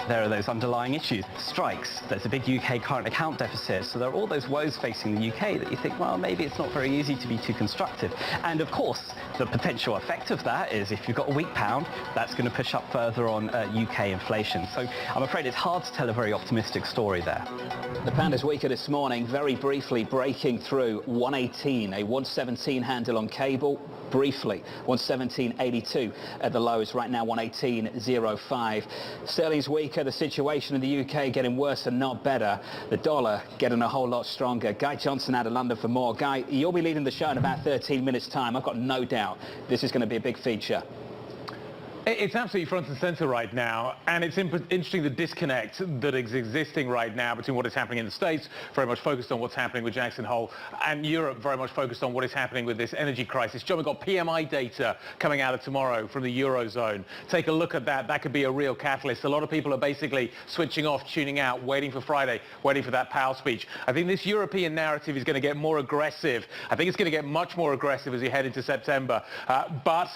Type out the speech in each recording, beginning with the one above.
There are those underlying issues, strikes, there's a big UK current account deficit, so there are all those woes facing the UK that you think, well, maybe it's not very easy to be too constructive. And of course, the potential effect of that is if you've got a weak pound, that's going to push up further on UK inflation. So I'm afraid it's hard to tell a very optimistic story there. The pound is weaker this morning, very briefly breaking through 118, a 117 handle on cable. Briefly, 117.82 at the lows, right now 118.05. Sterling's weaker, the situation in the UK getting worse and not better. The dollar getting a whole lot stronger. Guy Johnson out of London for more. Guy, you'll be leading the show in about 13 minutes time. I've got no doubt this is going to be a big feature. It's absolutely front and center right now, and it's interesting the disconnect that is existing right now between what is happening in the States, very much focused on what's happening with Jackson Hole, and Europe very much focused on what is happening with this energy crisis. John, we've got PMI data coming out of tomorrow from the Eurozone. Take a look at that. That could be a real catalyst. A lot of people are basically switching off, tuning out, waiting for Friday, waiting for that Powell speech. I think this European narrative is going to get more aggressive. I think it's going to get much more aggressive as we head into September. But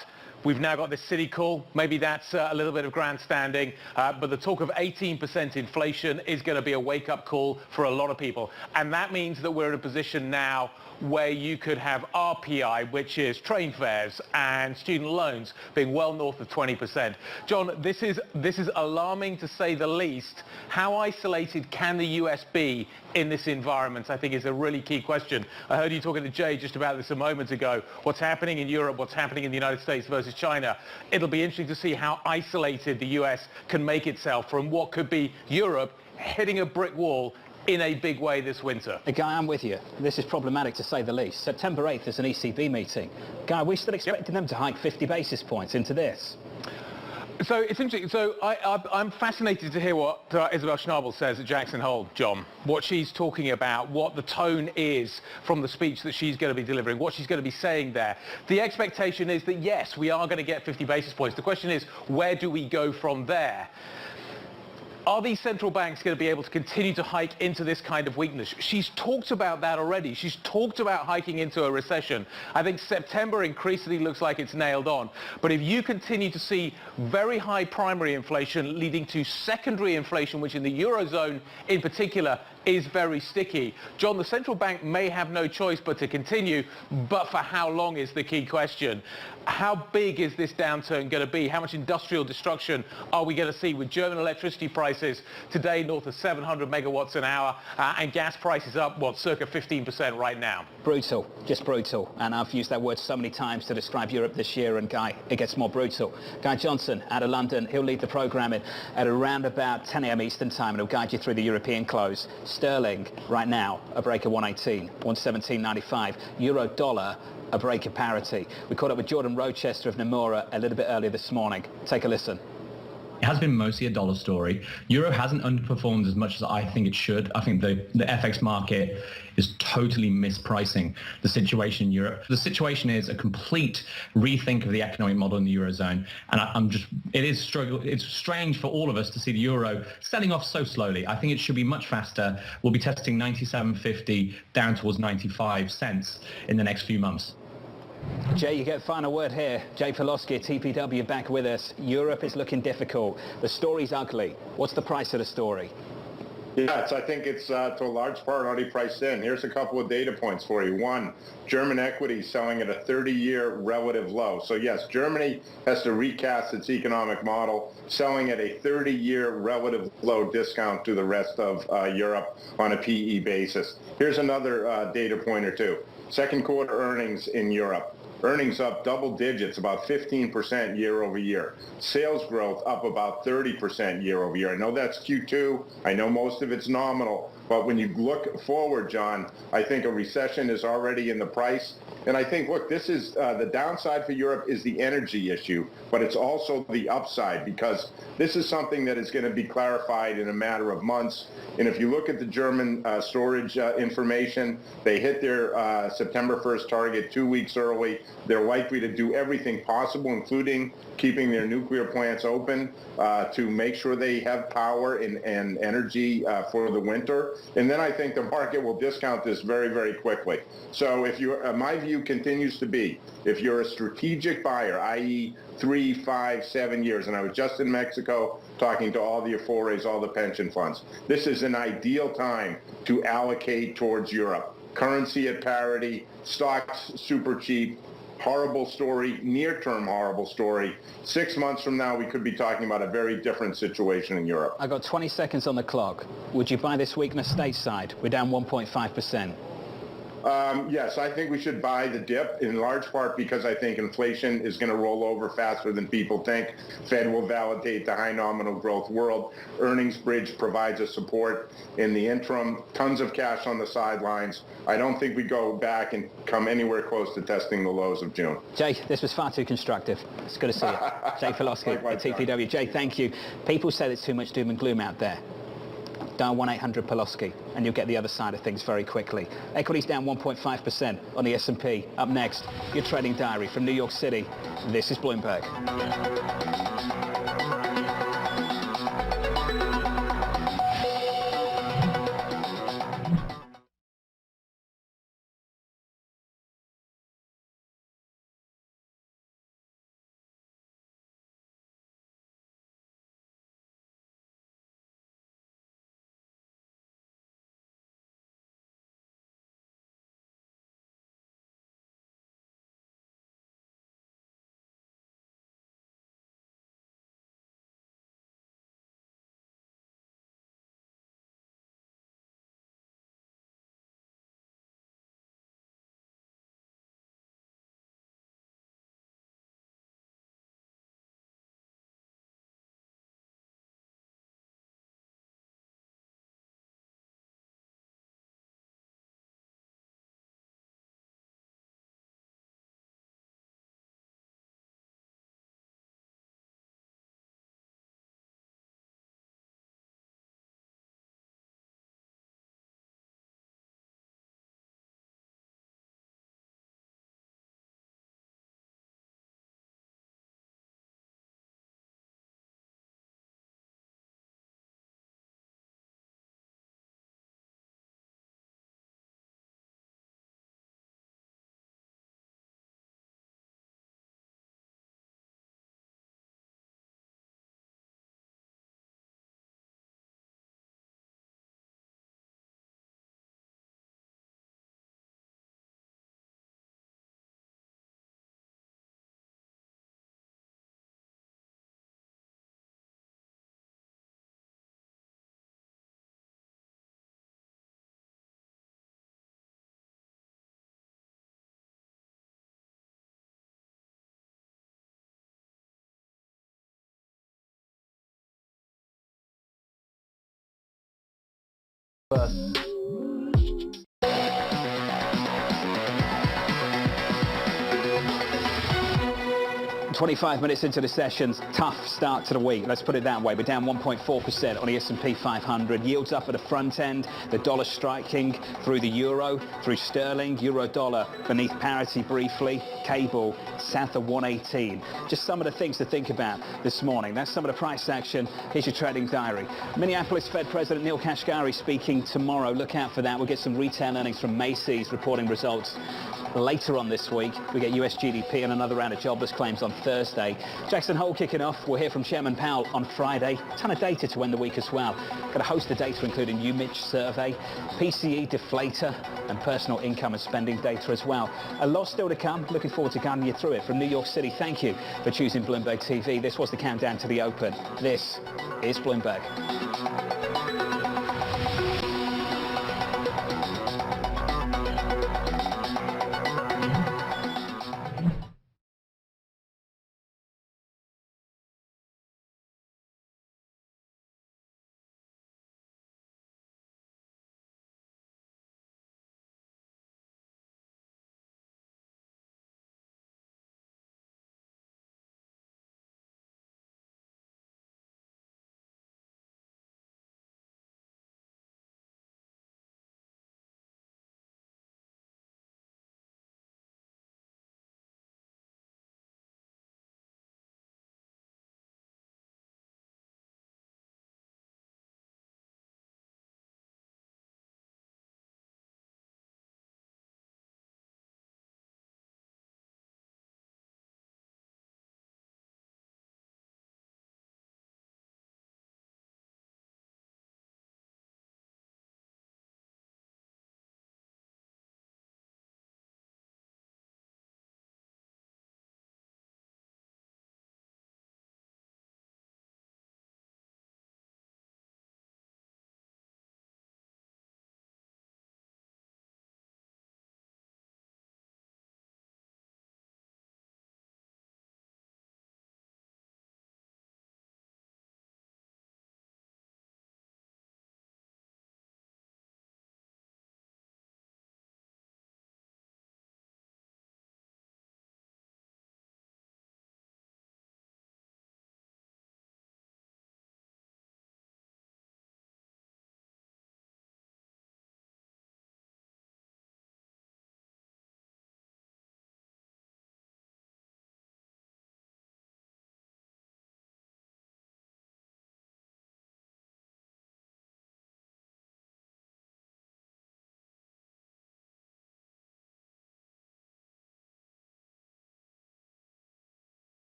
we've now got this city call. Maybe that's a little bit of grandstanding, but the talk of 18% inflation is going to be a wake-up call for a lot of people. And that means that we're in a position now where you could have RPI, which is train fares and student loans, being well north of 20%. John, this is alarming to say the least. How isolated can the US be in this environment, I think, is a really key question. I heard you talking to Jay just about this a moment ago. What's happening in Europe, what's happening in the United States versus China. It'll be interesting to see how isolated the US can make itself from what could be Europe hitting a brick wall in a big way this winter. Guy, I'm with you. This is problematic to say the least. September 8th is an ECB meeting. Guy, we're still expecting them to hike 50 basis points into this. So it's interesting. So I'm fascinated to hear what Isabel Schnabel says at Jackson Hole, John. What she's talking about, what the tone is from the speech that she's going to be delivering, what she's going to be saying there. The expectation is that, yes, we are going to get 50 basis points. The question is, where do we go from there? Are these central banks going to be able to continue to hike into this kind of weakness? She's talked about that already. She's talked about hiking into a recession. I think September increasingly looks like it's nailed on. But if you continue to see very high primary inflation leading to secondary inflation, which in the Eurozone in particular is very sticky, John, the central bank may have no choice but to continue, but for how long is the key question. How big is this downturn going to be? How much industrial destruction are we going to see with German electricity prices today north of 700 megawatts an hour and gas prices up, circa 15% right now? Brutal, just brutal. And I've used that word so many times to describe Europe this year, and Guy, it gets more brutal. Guy Johnson out of London, he'll lead the programming at around about 10 a.m. Eastern time, and he'll guide you through the European close. Sterling right now a break of 118, 117.95. Euro dollar a break of parity. We caught up with Jordan Rochester of Nomura a little bit earlier this morning. Take a listen. It has been mostly a dollar story. Euro hasn't underperformed as much as I think it should. I think the FX market is totally mispricing the situation in Europe. The situation is a complete rethink of the economic model in the Eurozone. And it's strange for all of us to see the Euro selling off so slowly. I think it should be much faster. We'll be testing 97.50 down towards 95 cents in the next few months. Jay, you get final word here. Jay Pawlowski, TPW, back with us. Europe is looking difficult. The story's ugly. What's the price of the story? Yes, I think it's to a large part already priced in. Here's a couple of data points for you. One, German equity selling at a 30-year relative low. So yes, Germany has to recast its economic model, selling at a 30-year relative low discount to the rest of Europe on a PE basis. Here's another data point or two. Second quarter earnings in Europe. Earnings up double digits, about 15% year over year. Sales growth up about 30% year over year. I know that's Q2. I know most of it's nominal. But when you look forward, John, I think a recession is already in the price. And I think, look, this is the downside for Europe is the energy issue, but it's also the upside because this is something that is going to be clarified in a matter of months. And if you look at the German storage information, they hit their September 1st target 2 weeks early. They're likely to do everything possible, including keeping their nuclear plants open to make sure they have power and energy for the winter. And then I think the market will discount this very, very quickly. So if you, my view continues to be, if you're a strategic buyer, i.e. 3, 5, 7 years, and I was just in Mexico talking to all the Afores, all the pension funds, this is an ideal time to allocate towards Europe. Currency at parity, stocks super cheap, horrible story, near-term horrible story. 6 months from now, we could be talking about a very different situation in Europe. I got 20 seconds on the clock. Would you buy this weakness stateside? We're down 1.5%. Yes, I think we should buy the dip in large part because I think inflation is going to roll over faster than people think. Fed will validate the high nominal growth world. Earnings bridge provides a support in the interim. Tons of cash on the sidelines. I don't think we go back and come anywhere close to testing the lows of June. Jay, this was far too constructive. It's good to see you. Jay Pawlowski at TPW. Jay, thank you. People say there's too much doom and gloom out there. Dial 1-800-Pawlowski and you'll get the other side of things very quickly. Equities down 1.5% on the S&P. Up next, your trading diary from New York City. This is Bloomberg. But 25 minutes into the sessions, tough start to the week. Let's put it that way. We're down 1.4% on the S&P 500. Yields up at the front end. The dollar striking through the euro, through sterling, euro dollar beneath parity briefly. Cable south of 118. Just some of the things to think about this morning. That's some of the price action. Here's your trading diary. Minneapolis Fed President Neil Kashkari speaking tomorrow. Look out for that. We'll get some retail earnings from Macy's reporting results later on this week. We get US GDP and another round of jobless claims on Thursday. Jackson Hole kicking off. We'll hear from Chairman Powell on Friday. Ton of data to end the week as well. Got a host of data including new Mitch survey, PCE deflator and personal income and spending data as well. A lot still to come. Looking forward to guiding you through it from New York City. Thank you for choosing Bloomberg TV. This was the countdown to the open. This is Bloomberg.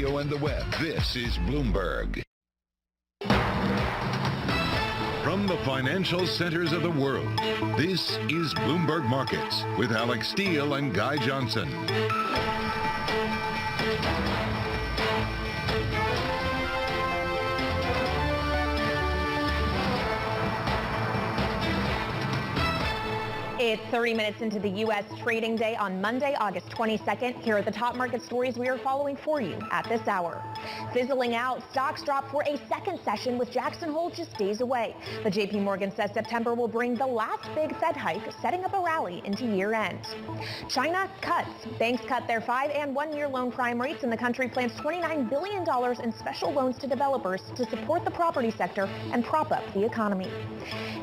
and the web, this is Bloomberg. From the financial centers of the world, this is Bloomberg Markets with Alex Steele and Guy Johnson. It's 30 minutes into the U.S. trading day on Monday, August 22nd. Here are the top market stories we are following for you at this hour. Fizzling out, stocks drop for a second session with Jackson Hole just days away. The J.P. Morgan says September will bring the last big Fed hike, setting up a rally into year end. China cuts. Banks cut their 5- and 1-year loan prime rates, and the country plans $29 billion in special loans to developers to support the property sector and prop up the economy.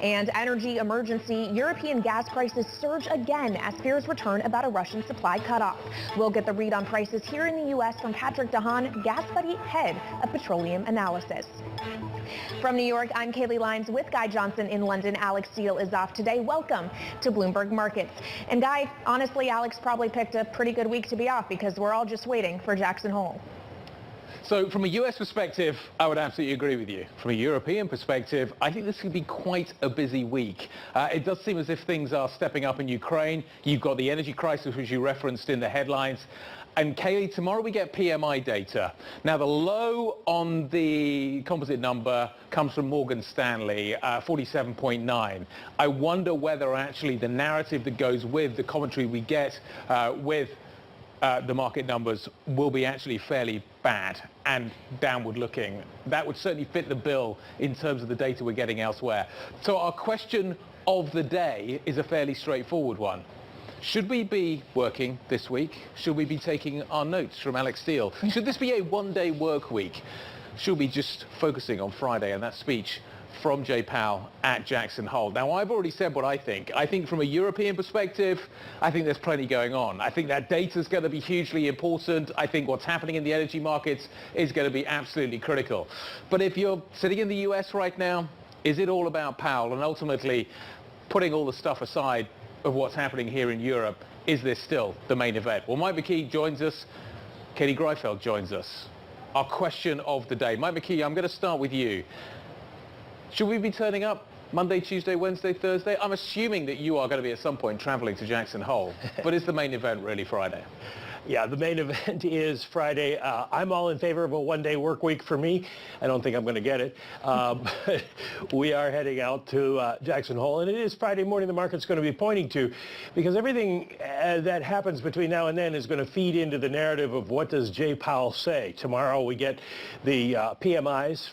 And energy emergency, European gas prices surge again as fears return about a Russian supply cutoff. We'll get the read on prices here in the U.S. from Patrick DeHaan, Gas Buddy head of petroleum analysis. From New York, I'm Kaylee Lyons with Guy Johnson in London. Alex Steele is off today. Welcome to Bloomberg Markets. And Guy, honestly, Alex probably picked a pretty good week to be off because we're all just waiting for Jackson Hole. So from a US perspective, I would absolutely agree with you. From a European perspective, I think this could be quite a busy week. It does seem as if things are stepping up in Ukraine. You've got the energy crisis, which you referenced in the headlines. And Kaylee, tomorrow we get PMI data. Now the low on the composite number comes from Morgan Stanley, 47.9. I wonder whether actually the narrative that goes with the commentary we get with the market numbers will be actually fairly bad and downward looking. That would certainly fit the bill in terms of the data we're getting elsewhere. So our question of the day is a fairly straightforward one. Should we be working this week? Should we be taking our notes from Alex Steele? Should this be a one-day work week? Should we be just focusing on Friday and that speech from Jay Powell at Jackson Hole? Now, I've already said what I think. I think from a European perspective, I think there's plenty going on. I think that data is going to be hugely important. I think what's happening in the energy markets is going to be absolutely critical. But if you're sitting in the US right now, is it all about Powell? And ultimately, putting all the stuff aside of what's happening here in Europe, is this still the main event? Well, Mike McKee joins us. Katie Greifeld joins us. Our question of the day. Mike McKee, I'm going to start with you. Should we be turning up Monday, Tuesday, Wednesday, Thursday? I'm assuming that you are going to be at some point traveling to Jackson Hole, but is the main event really Friday? Yeah, the main event is Friday. I'm all in favor of a one-day work week for me. I don't think I'm going to get it. We are heading out to Jackson Hole, and it is Friday morning the market's going to be pointing to, because everything that happens between now and then is going to feed into the narrative of what does Jay Powell say. Tomorrow we get the PMIs.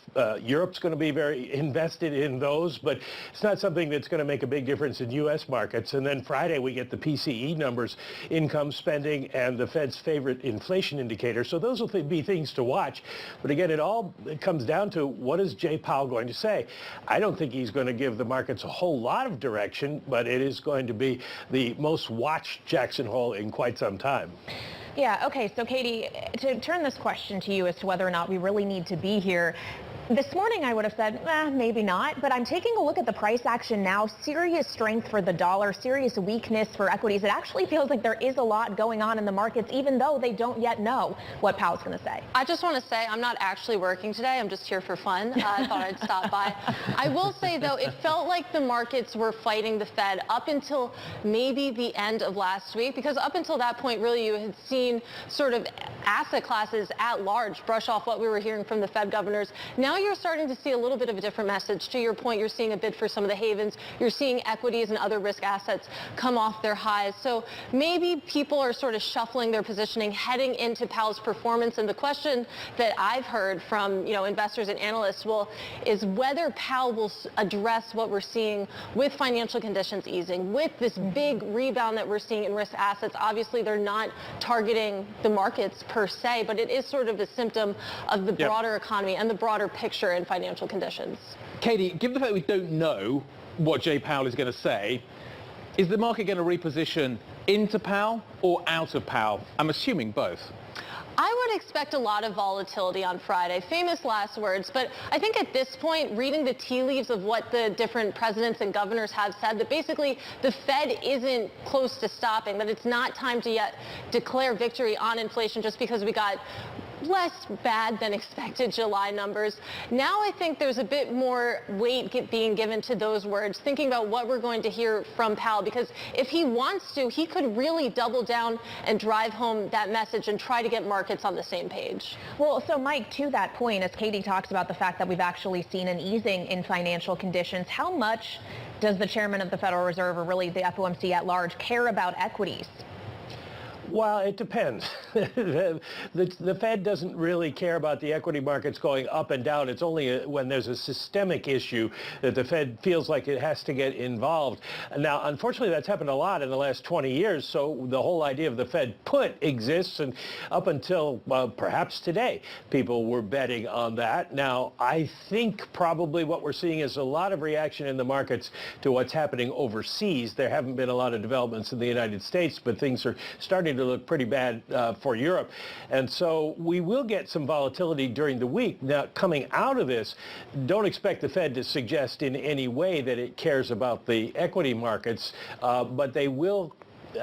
Europe's going to be very invested in those, but it's not something that's going to make a big difference in U.S. markets. And then Friday we get the PCE numbers, income, spending, and the Fed's favorite inflation indicator. So those will be things to watch. But again, it comes down to what is Jay Powell going to say? I don't think he's going to give the markets a whole lot of direction, but it is going to be the most watched Jackson Hole in quite some time. Yeah, okay, so Katie, to turn this question to you as to whether or not we really need to be here, this morning I would have said, maybe not, but I'm taking a look at the price action now. Serious strength for the dollar, serious weakness for equities. It actually feels like there is a lot going on in the markets, even though they don't yet know what Powell's going to say. I just want to say I'm not actually working today. I'm just here for fun. I thought I'd stop by. I will say, though, it felt like the markets were fighting the Fed up until maybe the end of last week, because up until that point, really, you had seen sort of asset classes at large brush off what we were hearing from the Fed governors. Now you're starting to see a little bit of a different message. To your point, you're seeing a bid for some of the havens. You're seeing equities and other risk assets come off their highs. So maybe people are sort of shuffling their positioning heading into Powell's performance. And the question that I've heard from, investors and analysts is whether Powell will address what we're seeing with financial conditions easing, with this big rebound that we're seeing in risk assets. Obviously, they're not targeting the markets per se, but it is sort of a symptom of the broader economy and the broader picture in financial conditions. Katie, given the fact we don't know what Jay Powell is going to say, is the market going to reposition into Powell or out of Powell? I'm assuming both. I would expect a lot of volatility on Friday. Famous last words, but I think at this point, reading the tea leaves of what the different presidents and governors have said, that basically the Fed isn't close to stopping, that it's not time to yet declare victory on inflation just because we got less bad than expected July numbers. Now I think there's a bit more weight being given to those words, thinking about what we're going to hear from Powell, because if he wants to, he could really double down and drive home that message and try to get markets on the same page. Well, so Mike, to that point, as Katie talks about the fact that we've actually seen an easing in financial conditions, how much does the chairman of the Federal Reserve, or really the FOMC at large, care about equities? Well, it depends. The Fed doesn't really care about the equity markets going up and down. It's only when there's a systemic issue that the Fed feels like it has to get involved. Now, unfortunately, that's happened a lot in the last 20 years, so the whole idea of the Fed put exists, and up until perhaps today, people were betting on that. Now, I think probably what we're seeing is a lot of reaction in the markets to what's happening overseas. There haven't been a lot of developments in the United States, but things are starting to look pretty bad for Europe. And so we will get some volatility during the week. Now, coming out of this, don't expect the Fed to suggest in any way that it cares about the equity markets, but they will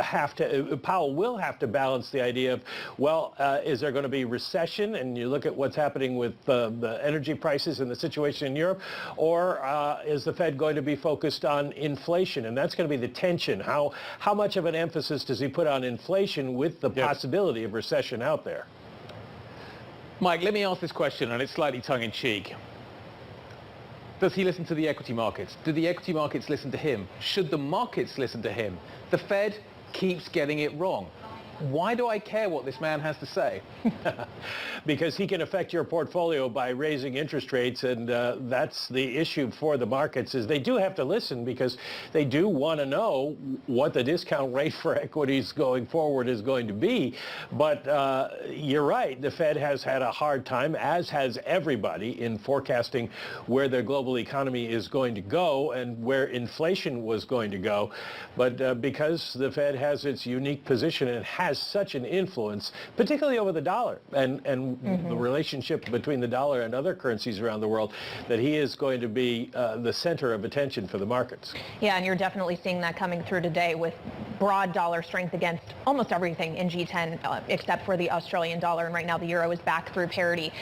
have to, Powell will have to balance the idea of, well, is there going to be recession? And you look at what's happening with the energy prices and the situation in Europe, or is the Fed going to be focused on inflation? And that's going to be the tension. How much of an emphasis does he put on inflation with the possibility of recession out there? Mike, let me ask this question, and it's slightly tongue-in-cheek. Does he listen to the equity markets? Do the equity markets listen to him? Should the markets listen to him? The Fed keeps getting it wrong. Why do I care what this man has to say? Because he can affect your portfolio by raising interest rates, and that's the issue for the markets, is they do have to listen because they do want to know what the discount rate for equities going forward is going to be. But you're right, the Fed has had a hard time, as has everybody, in forecasting where the global economy is going to go and where inflation was going to go. But because the Fed has its unique position and has such an influence, particularly over the dollar and the relationship between the dollar and other currencies around the world, that he is going to be the center of attention for the markets. Yeah, and you're definitely seeing that coming through today with broad dollar strength against almost everything in G10 except for the Australian dollar. And right now the euro is back through parity,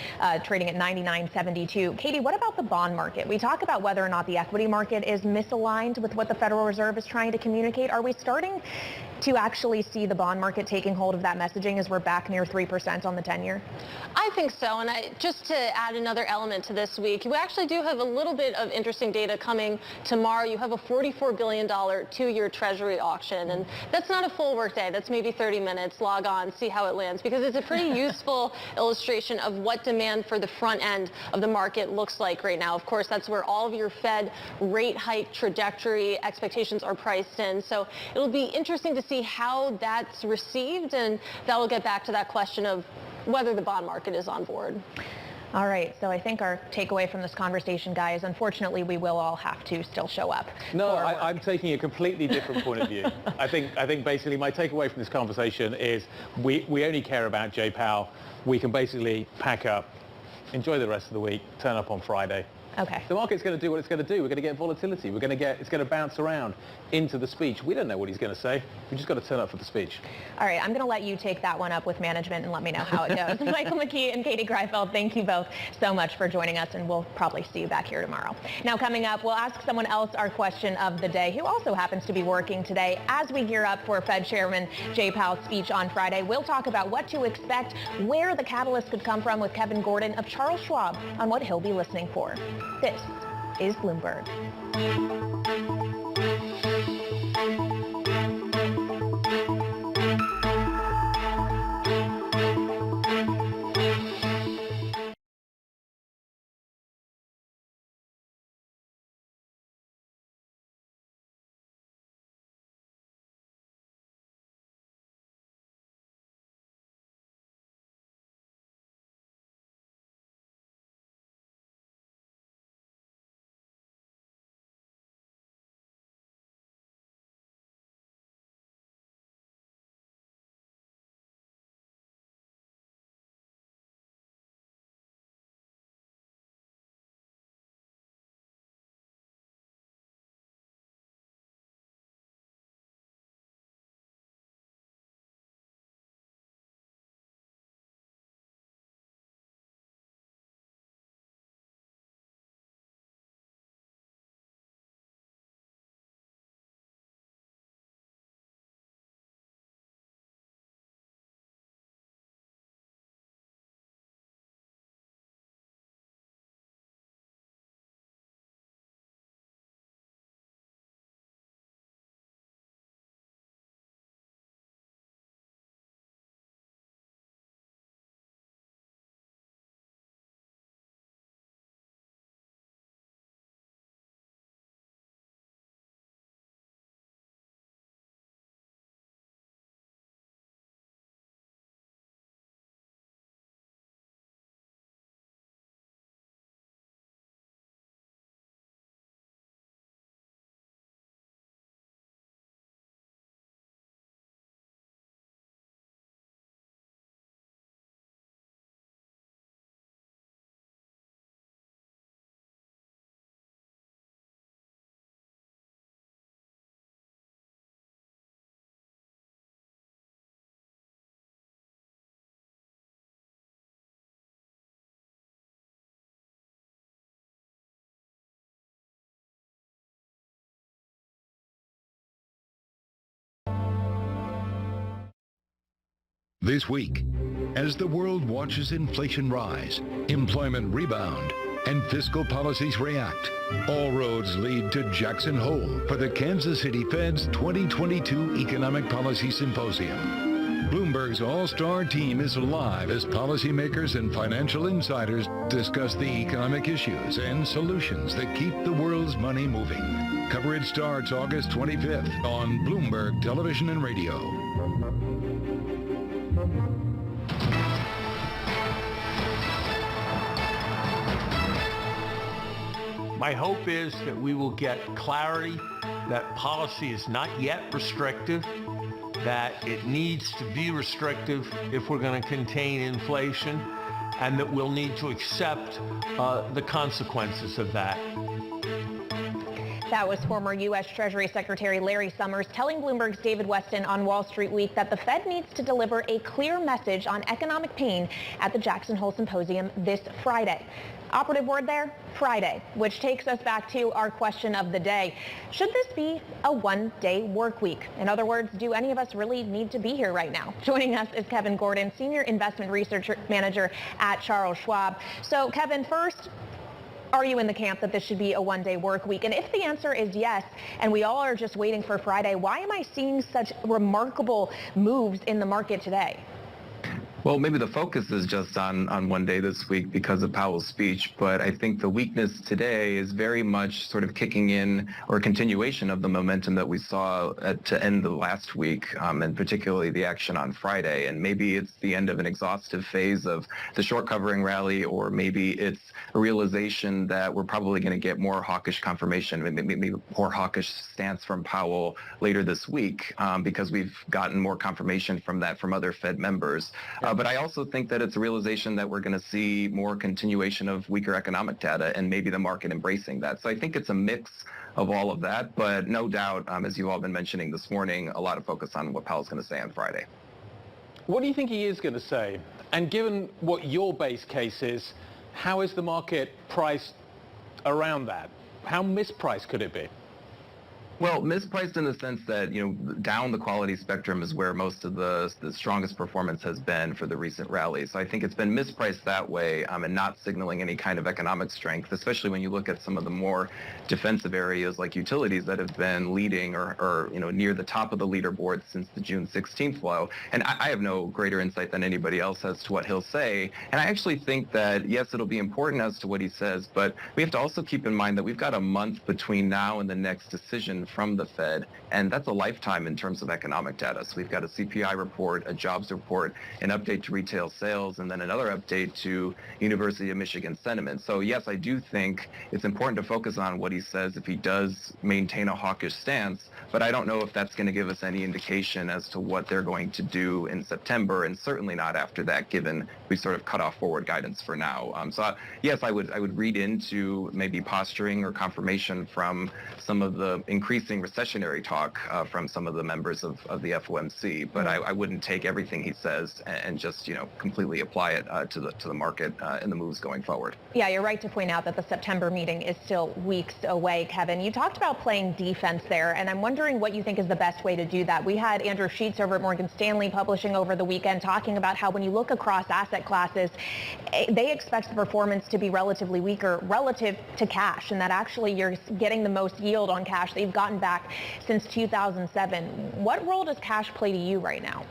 trading at 99.72. Katie, what about the bond market? We talk about whether or not the equity market is misaligned with what the Federal Reserve is trying to communicate. Are we starting to actually see the bond market taking hold of that messaging as we're back near 3% on the 10-year? I think so. And just to add another element to this week, we actually do have a little bit of interesting data coming tomorrow. You have a $44 billion two-year Treasury auction. And that's not a full work day. That's maybe 30 minutes. Log on, see how it lands, because it's a pretty useful illustration of what demand for the front end of the market looks like right now. Of course, that's where all of your Fed rate hike trajectory expectations are priced in. So it'll be interesting to see how that's received, and that'll get back to that question of whether the bond market is on board. All right, so I think our takeaway from this conversation, guys, unfortunately, we will all have to still show up. No, I'm taking a completely different point of view. I think basically my takeaway from this conversation is we only care about Jay Powell. We can basically pack up, enjoy the rest of the week, turn up on Friday. Okay. The market's going to do what it's going to do. We're going to get volatility. It's going to bounce around into the speech. We don't know what he's going to say. We just got to turn up for the speech. All right, I'm going to let you take that one up with management and let me know how it goes. Michael McKee and Katie Greifeld, thank you both so much for joining us, and we'll probably see you back here tomorrow. Now, coming up, we'll ask someone else our question of the day, who also happens to be working today. As we gear up for Fed Chairman Jay Powell's speech on Friday, we'll talk about what to expect, where the catalyst could come from with Kevin Gordon of Charles Schwab on what he'll be listening for. This is Bloomberg. This week, as the world watches inflation rise, employment rebound, and fiscal policies react, all roads lead to Jackson Hole for the Kansas City Fed's 2022 Economic Policy Symposium. Bloomberg's all-star team is live as policymakers and financial insiders discuss the economic issues and solutions that keep the world's money moving. Coverage starts August 25th on Bloomberg Television and Radio. My hope is that we will get clarity that policy is not yet restrictive, that it needs to be restrictive if we're going to contain inflation, and that we'll need to accept the consequences of that. That was former U.S. Treasury Secretary Larry Summers telling Bloomberg's David Weston on Wall Street Week that the Fed needs to deliver a clear message on economic pain at the Jackson Hole Symposium this Friday. Operative word there, Friday, which takes us back to our question of the day. Should this be a one-day work week? In other words, do any of us really need to be here right now? Joining us is Kevin Gordon, Senior Investment Research Manager at Charles Schwab. So, Kevin, first, are you in the camp that this should be a one-day work week? And if the answer is yes, and we all are just waiting for Friday, why am I seeing such remarkable moves in the market today? Well, maybe the focus is just on one day this week because of Powell's speech, but I think the weakness today is very much sort of kicking in or a continuation of the momentum that we saw to end the last week, and particularly the action on Friday. And maybe it's the end of an exhaustive phase of the short covering rally, or maybe it's a realization that we're probably going to get more hawkish confirmation, maybe more hawkish stance from Powell later this week, because we've gotten more confirmation from that from other Fed members. But I also think that it's a realization that we're going to see more continuation of weaker economic data and maybe the market embracing that. So I think it's a mix of all of that, but no doubt, as you've all been mentioning this morning, a lot of focus on what Powell's going to say on Friday. What do you think he is going to say? And given what your base case is, how is the market priced around that? How mispriced could it be? Well, mispriced in the sense that, down the quality spectrum is where most of the strongest performance has been for the recent rallies. So I think it's been mispriced that way, and not signaling any kind of economic strength, especially when you look at some of the more defensive areas like utilities that have been leading or near the top of the leaderboard since the June 16th low. And I have no greater insight than anybody else as to what he'll say. And I actually think that, yes, it'll be important as to what he says, but we have to also keep in mind that we've got a month between now and the next decision from the Fed, and that's a lifetime in terms of economic data. So we've got a CPI report, a jobs report, an update to retail sales, and then another update to University of Michigan sentiment. So yes, I do think it's important to focus on what he says if he does maintain a hawkish stance, but I don't know if that's going to give us any indication as to what they're going to do in September, and certainly not after that, given we sort of cut off forward guidance for now. Yes, I would read into maybe posturing or confirmation from some of the increasing recessionary talk from some of the members of the FOMC, but I wouldn't take everything he says and just completely apply it to the market and the moves going forward. Yeah, you're right to point out that the September meeting is still weeks away, Kevin. You talked about playing defense there, and I'm wondering what you think is the best way to do that. We had Andrew Sheets over at Morgan Stanley publishing over the weekend talking about how when you look across asset classes, they expect the performance to be relatively weaker relative to cash, and that actually you're getting the most yield on cash that you've gotten back since 2007. What role does cash play to you right now?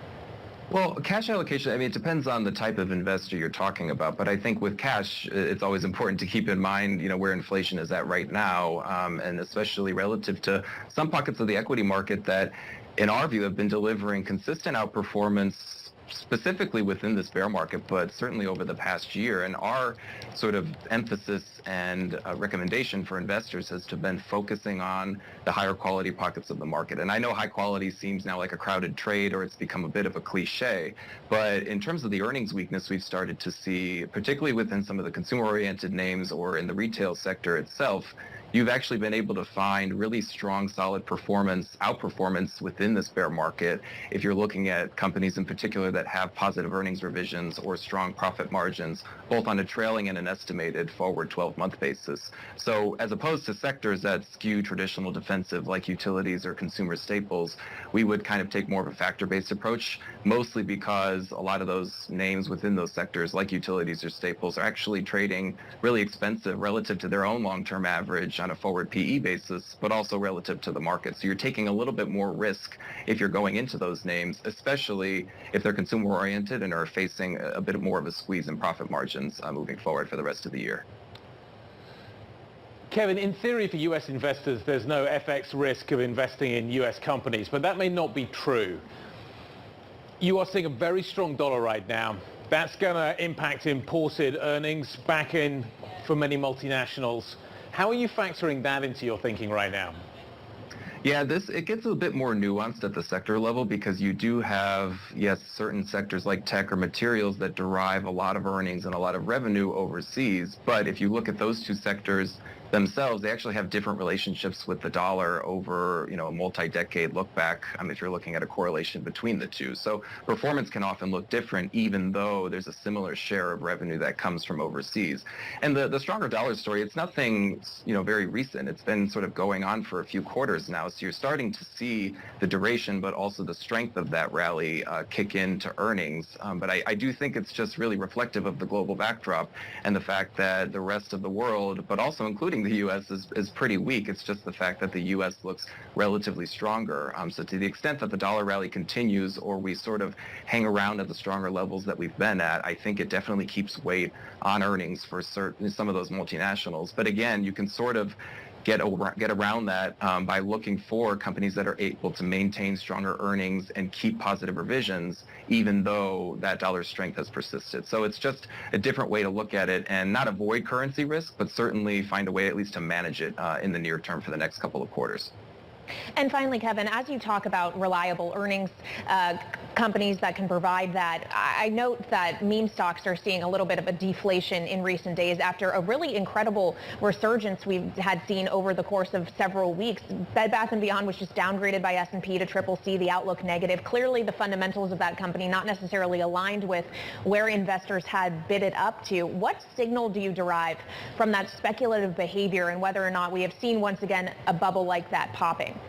Well, cash allocation, it depends on the type of investor you're talking about, but I think with cash, it's always important to keep in mind, where inflation is at right now, and especially relative to some pockets of the equity market that, in our view, have been delivering consistent outperformance specifically within this bear market, but certainly over the past year. And our sort of emphasis and recommendation for investors has been focusing on the higher quality pockets of the market. And I know high quality seems now like a crowded trade, or it's become a bit of a cliche, but in terms of the earnings weakness we've started to see, particularly within some of the consumer-oriented names or in the retail sector itself, you've actually been able to find really strong, solid performance, outperformance within this bear market if you're looking at companies in particular that have positive earnings revisions or strong profit margins, both on a trailing and an estimated forward 12-month basis. So as opposed to sectors that skew traditional defensive like utilities or consumer staples, we would kind of take more of a factor-based approach, mostly because a lot of those names within those sectors like utilities or staples are actually trading really expensive relative to their own long-term average on a forward PE basis, but also relative to the market. So you're taking a little bit more risk if you're going into those names, especially if they're consumer-oriented and are facing a bit more of a squeeze in profit margins moving forward for the rest of the year. Kevin, in theory for US investors, there's no FX risk of investing in US companies, but that may not be true. You are seeing a very strong dollar right now. That's going to impact imported earnings back in for many multinationals. How are you factoring that into your thinking right now? Yeah, it gets a bit more nuanced at the sector level because you do have, yes, certain sectors like tech or materials that derive a lot of earnings and a lot of revenue overseas. But if you look at those two sectors themselves, they actually have different relationships with the dollar over, a multi-decade look back, if you're looking at a correlation between the two. So performance can often look different even though there's a similar share of revenue that comes from overseas. And the stronger dollar story, it's nothing, very recent. It's been sort of going on for a few quarters now. So you're starting to see the duration, but also the strength of that rally kick into earnings. But I do think it's just really reflective of the global backdrop and the fact that the rest of the world, but also including the U.S. is pretty weak. It's just the fact that the U.S. looks relatively stronger. So to the extent that the dollar rally continues or we sort of hang around at the stronger levels that we've been at, I think it definitely keeps weight on earnings for some of those multinationals. But again, you can sort of get around that by looking for companies that are able to maintain stronger earnings and keep positive revisions, even though that dollar strength has persisted. So it's just a different way to look at it and not avoid currency risk, but certainly find a way at least to manage it in the near term for the next couple of quarters. And finally, Kevin, as you talk about reliable earnings, companies that can provide that, I note that meme stocks are seeing a little bit of a deflation in recent days after a really incredible resurgence we've had seen over the course of several weeks. Bed Bath & Beyond was just downgraded by S&P to CCC, the outlook negative. Clearly, the fundamentals of that company not necessarily aligned with where investors had bid it up to. What signal do you derive from that speculative behavior and whether or not we have seen once again a bubble like that popping?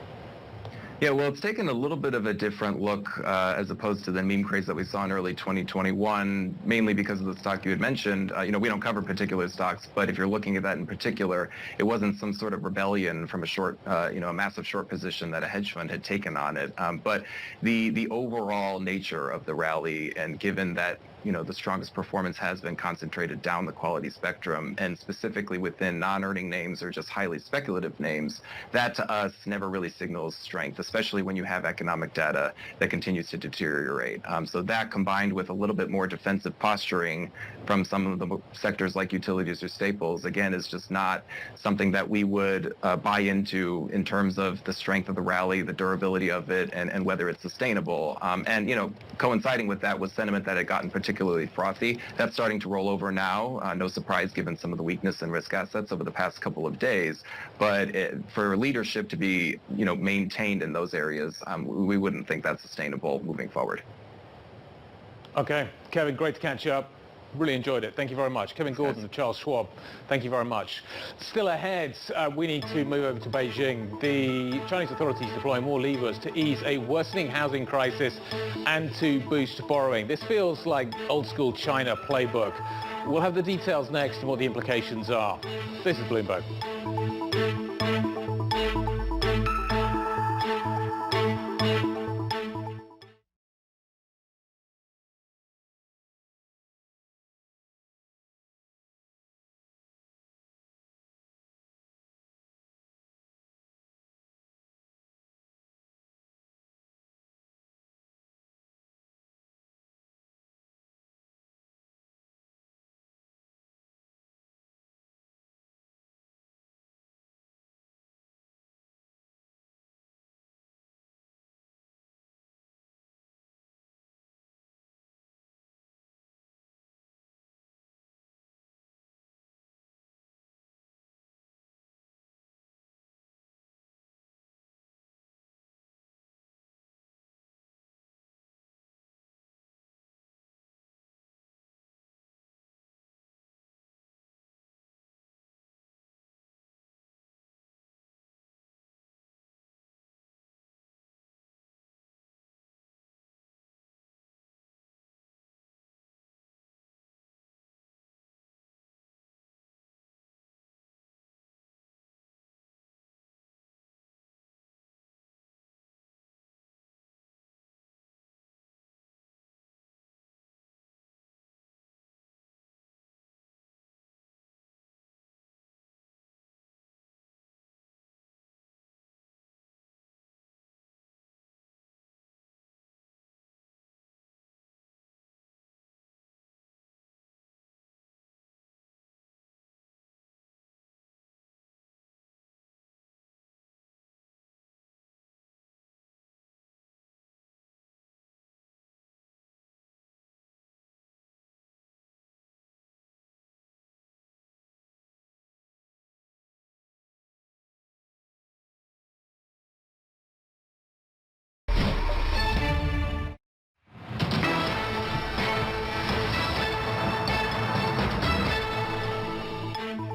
Yeah, well, it's taken a little bit of a different look as opposed to the meme craze that we saw in early 2021, mainly because of the stock you had mentioned. We don't cover particular stocks, but if you're looking at that in particular, it wasn't some sort of rebellion from a short, a massive short position that a hedge fund had taken on it. But the overall nature of the rally, and given that the strongest performance has been concentrated down the quality spectrum, and specifically within non-earning names or just highly speculative names, that to us never really signals strength, especially when you have economic data that continues to deteriorate. So that combined with a little bit more defensive posturing from some of the sectors like utilities or staples, again, is just not something that we would buy into in terms of the strength of the rally, the durability of it, and whether it's sustainable. And coinciding with that was sentiment that had gotten particularly frothy. That's starting to roll over now. No surprise given some of the weakness in risk assets over the past couple of days. But for leadership to be, maintained in those areas, we wouldn't think that's sustainable moving forward. Okay, Kevin, great to catch up. Really enjoyed it. Thank you very much. Kevin Gordon of Charles Schwab. Thank you very much. Still ahead, we need to move over to Beijing. The Chinese authorities deploying more levers to ease a worsening housing crisis and to boost borrowing. This feels like old school China playbook. We'll have the details next and what the implications are. This is Bloomberg.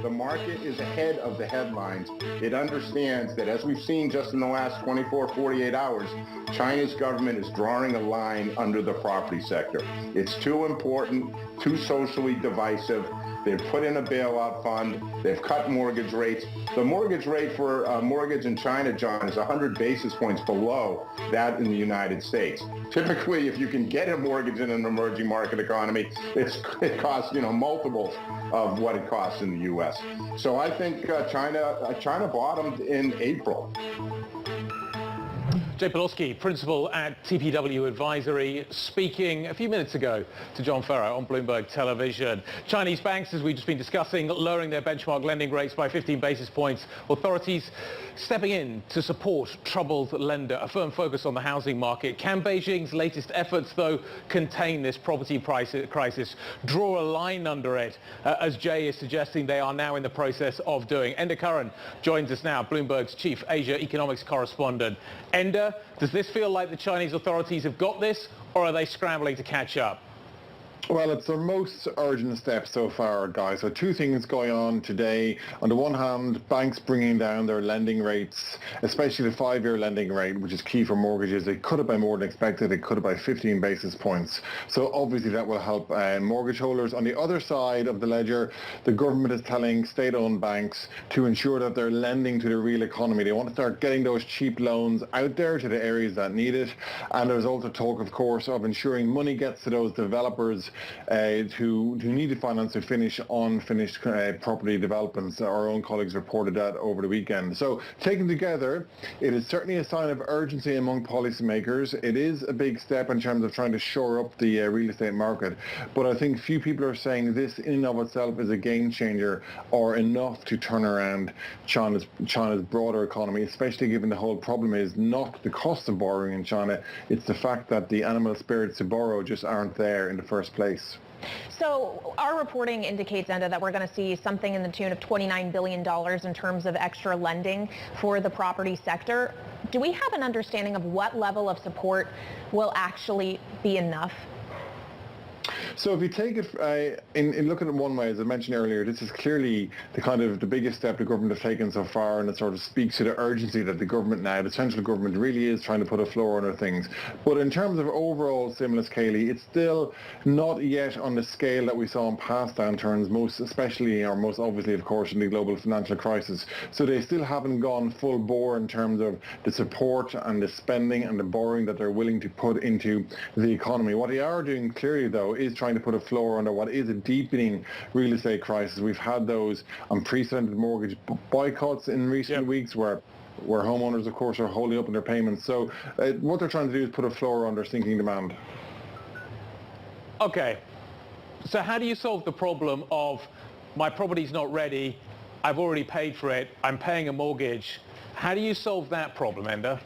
the market is ahead of the headlines. It understands that, as we've seen just in the last 24, 48 hours, China's government is drawing a line under the property sector. It's too important, too socially divisive. They've put in a bailout fund. They've cut mortgage rates. The mortgage rate for a mortgage in China, John, is 100 basis points below that in the United States. Typically, if you can get a mortgage in an emerging market economy, it costs, multiples of what it costs in the U.S. So I think China bottomed in April. Jay Pawlowski, principal at TPW Advisory, speaking a few minutes ago to John Ferro on Bloomberg Television. Chinese banks, as we've just been discussing, lowering their benchmark lending rates by 15 basis points. Authorities stepping in to support troubled lender, a firm focus on the housing market. Can Beijing's latest efforts, though, contain this property crisis, draw a line under it, as Jay is suggesting they are now in the process of doing? Enda Curran joins us now, Bloomberg's chief Asia economics correspondent. Enda, does this feel like the Chinese authorities have got this, or are they scrambling to catch up? Well, it's their most urgent step so far, guys. So two things going on today. On the one hand, banks bringing down their lending rates, especially the 5-year lending rate, which is key for mortgages. They cut it by more than expected. They cut it by 15 basis points. So obviously that will help mortgage holders. On the other side of the ledger, the government is telling state-owned banks to ensure that they're lending to the real economy. They want to start getting those cheap loans out there to the areas that need it. And there's also talk, of course, of ensuring money gets to those developers who need to finance to finish unfinished property developments. Our own colleagues reported that over the weekend. So taken together, it is certainly a sign of urgency among policymakers. It is a big step in terms of trying to shore up the real estate market. But I think few people are saying this in and of itself is a game changer or enough to turn around China's broader economy, especially given the whole problem is not the cost of borrowing in China, it's the fact that the animal spirits to borrow just aren't there in the first place. So our reporting indicates, Enda, that we're going to see something in the tune of $29 billion in terms of extra lending for the property sector. Do we have an understanding of what level of support will actually be enough? So if you take it in looking at it one way, as I mentioned earlier, this is clearly the biggest step the government has taken so far, and it sort of speaks to the urgency that the government now, the central government, really is trying to put a floor under things. But in terms of overall stimulus, Kayleigh, it's still not yet on the scale that we saw in past downturns, most obviously, of course, in the global financial crisis. So they still haven't gone full bore in terms of the support and the spending and the borrowing that they're willing to put into the economy. What they are doing clearly, though, is trying to put a floor under what is a deepening real estate crisis. We've had those unprecedented mortgage boycotts in recent weeks where homeowners, of course, are holding up in their payments. So what they're trying to do is put a floor under sinking demand. Okay. So how do you solve the problem of my property's not ready, I've already paid for it, I'm paying a mortgage? How do you solve that problem, Enda?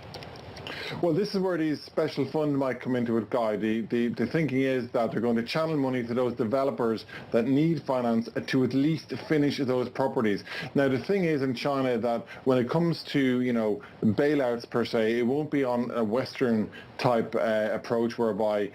Well, this is where these special funds might come into it, Guy. The thinking is that they're going to channel money to those developers that need finance to at least finish those properties. Now, the thing is in China that when it comes to, bailouts per se, it won't be on a Western type approach whereby,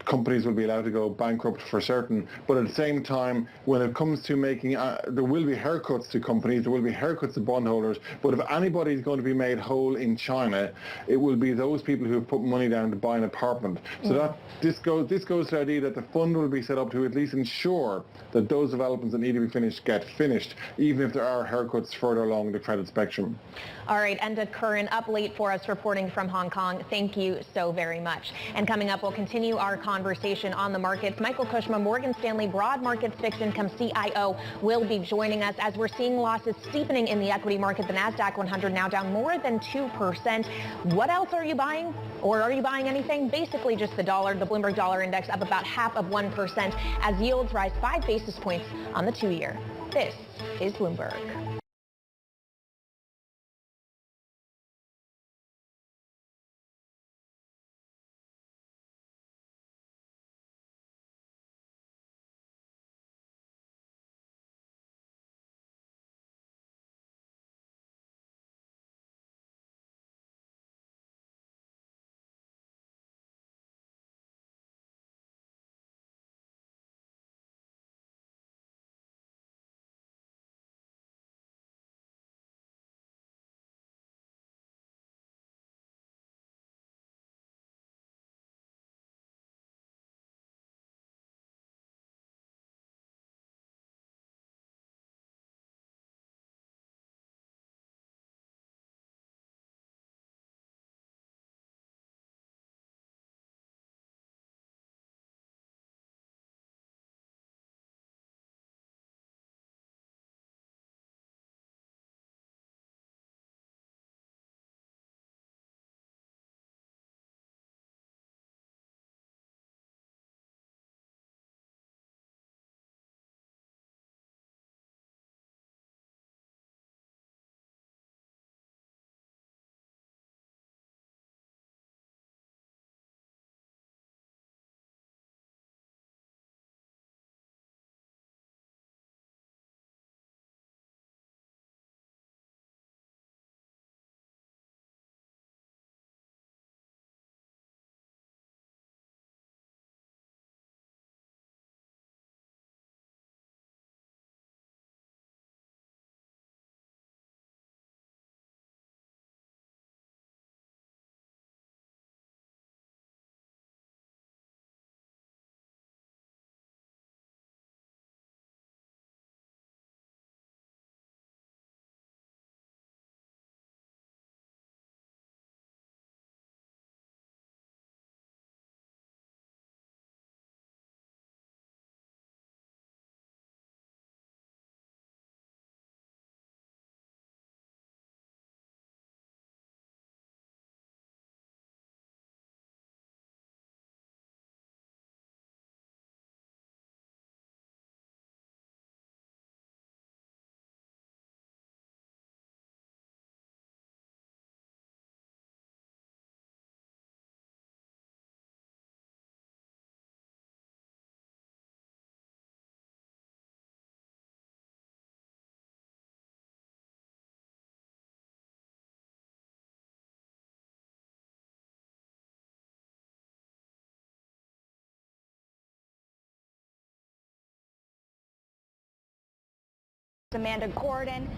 companies will be allowed to go bankrupt for certain. But at the same time, when it comes to making, there will be haircuts to companies, there will be haircuts to bondholders. But if anybody is going to be made whole in China, it will be those people who have put money down to buy an apartment. So this goes to the idea that the fund will be set up to at least ensure that those developments that need to be finished get finished, even if there are haircuts further along the credit spectrum. All right, Enda Curran up late for us reporting from Hong Kong. Thank you so very much. And coming up, we'll continue our conversation on the markets. Michael Kushma, Morgan Stanley Broad Markets Fixed Income CIO, will be joining us as we're seeing losses steepening in the equity market. The NASDAQ 100 now down more than 2%. What else are you buying? Or are you buying anything? Basically just the dollar. The Bloomberg Dollar Index up about 0.5% as yields rise 5 basis points on the 2-year. This is Bloomberg. Amanda Gordon.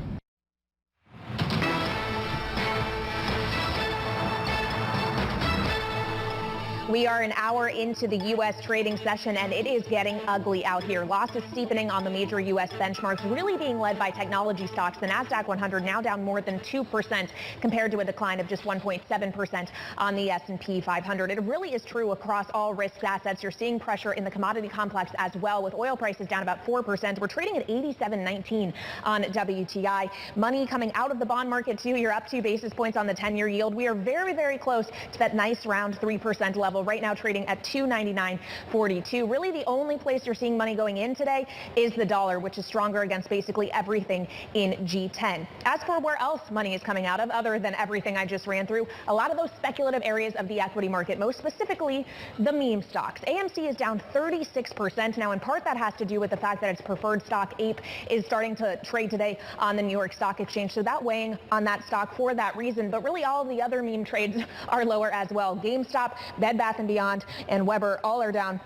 We are an hour into the U.S. trading session, and it is getting ugly out here. Losses steepening on the major U.S. benchmarks, really being led by technology stocks. The Nasdaq 100 now down more than 2% compared to a decline of just 1.7% on the S&P 500. It really is true across all risk assets. You're seeing pressure in the commodity complex as well, with oil prices down about 4%. We're trading at 87.19 on WTI. Money coming out of the bond market, too. You're up 2 basis points on the 10-year yield. We are very, very close to that nice round 3% level. Right now trading at 299.42. Really the only place you're seeing money going in today is the dollar, which is stronger against basically everything in G10. As for where else money is coming out of, other than everything I just ran through, a lot of those speculative areas of the equity market, most specifically the meme stocks. AMC is down 36%. Now, in part, that has to do with the fact that its preferred stock, Ape, is starting to trade today on the New York Stock Exchange. So that weighing on that stock for that reason. But really all of the other meme trades are lower as well. GameStop, Bed Bath & Beyond, and Weber all are down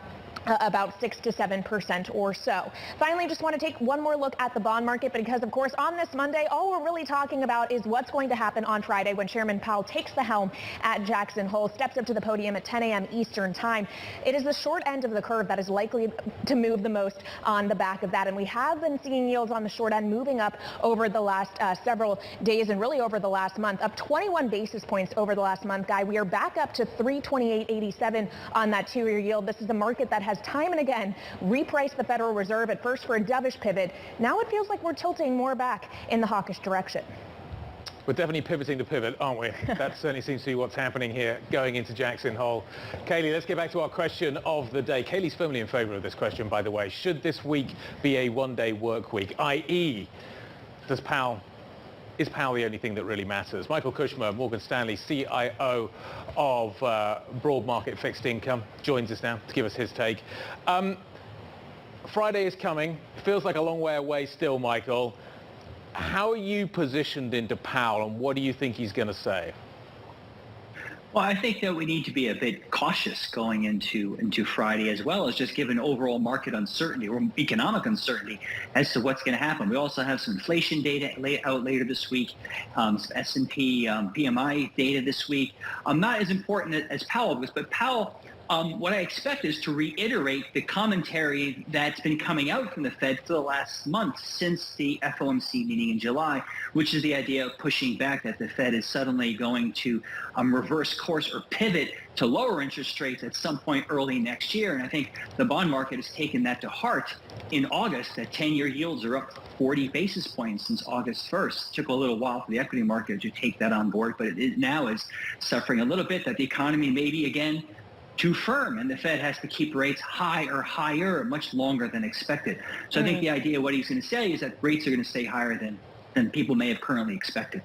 about 6 to 7% or so. Finally, just want to take one more look at the bond market, because of course on this Monday, all we're really talking about is what's going to happen on Friday when Chairman Powell takes the helm at Jackson Hole, steps up to the podium at 10 a.m. Eastern time. It is the short end of the curve that is likely to move the most on the back of that, and we have been seeing yields on the short end moving up over the last several days, and really over the last month, up 21 basis points over the last month, Guy. We are back up to 328.87 on that 2-year yield. This is a market that has time and again repriced the Federal Reserve, at first for a dovish pivot. Now it feels like we're tilting more back in the hawkish direction. We're definitely pivoting to pivot, aren't we? That certainly seems to be what's happening here going into Jackson Hole. Kaylee, let's get back to our question of the day. Kaylee's firmly in favor of this question, by the way. Should this week be a one-day work week, i.e., is Powell the only thing that really matters? Michael Kushmer, Morgan Stanley CIO of Broad Market Fixed Income, joins us now to give us his take. Friday is coming. Feels like a long way away still, Michael. How are you positioned into Powell, and what do you think he's going to say? Well, I think that we need to be a bit cautious going into Friday, as well as just given overall market uncertainty or economic uncertainty as to what's going to happen. We also have some inflation data out later this week, some S&P PMI data this week. Not as important as Powell was, but Powell, what I expect is to reiterate the commentary that's been coming out from the Fed for the last month since the FOMC meeting in July, which is the idea of pushing back that the Fed is suddenly going to reverse course or pivot to lower interest rates at some point early next year. And I think the bond market has taken that to heart. In August, that 10-year yields are up 40 basis points since August 1st. It took a little while for the equity market to take that on board, but it now is suffering a little bit that the economy may be again too firm, and the Fed has to keep rates high or higher much longer than expected. So I think the idea, what he's going to say, is that rates are going to stay higher than people may have currently expected.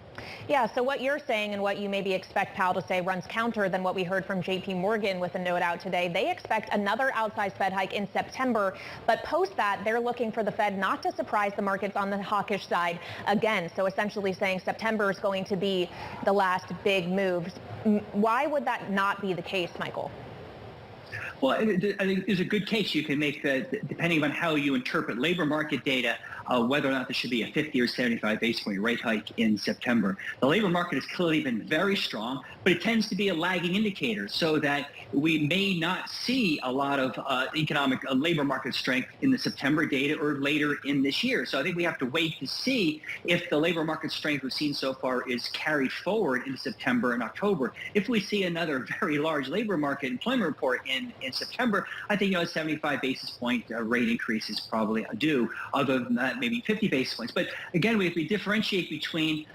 Yeah, so what you're saying and what you maybe expect Powell to say runs counter than what we heard from JP Morgan with a note out today. They expect another outsized Fed hike in September, but post that, they're looking for the Fed not to surprise the markets on the hawkish side again. So essentially saying September is going to be the last big move. Why would that not be the case, Michael? Well, I think there's a good case you can make, depending on how you interpret labor market data, whether or not there should be a 50 or 75 basis point rate hike in September. The labor market has clearly been very strong, but it tends to be a lagging indicator, so that we may not see a lot of economic labor market strength in the September data or later in this year. So I think we have to wait to see if the labor market strength we've seen so far is carried forward into September and October. If we see another very large labor market employment report in September, I think a 75 basis point rate increase is probably due. Other than that, maybe 50 basis points. But again, we differentiate between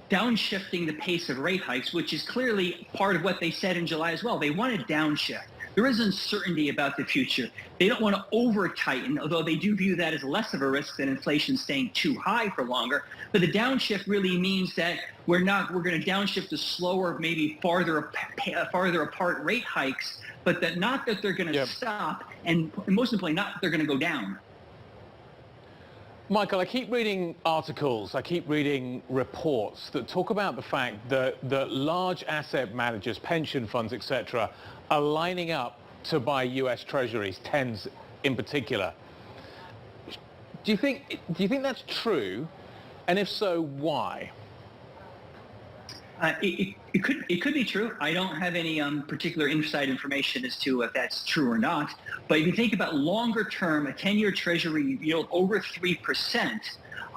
downshifting the pace of rate hikes, which is clearly part of what they said in July as well. They want to downshift. There is uncertainty about the future. They don't want to over-tighten, although they do view that as less of a risk than inflation staying too high for longer. But the downshift really means that we're going to downshift to slower, maybe farther apart rate hikes, but that not that they're going to stop, and most importantly, not that they're going to go down. Michael, I keep reading articles, I keep reading reports that talk about the fact that large asset managers, pension funds, etc., are lining up to buy US Treasuries, 10s in particular. Do you think that's true? And if so, why? It could be true. I don't have any particular inside information as to if that's true or not. But if you think about longer term, a 10-year Treasury yield over 3%,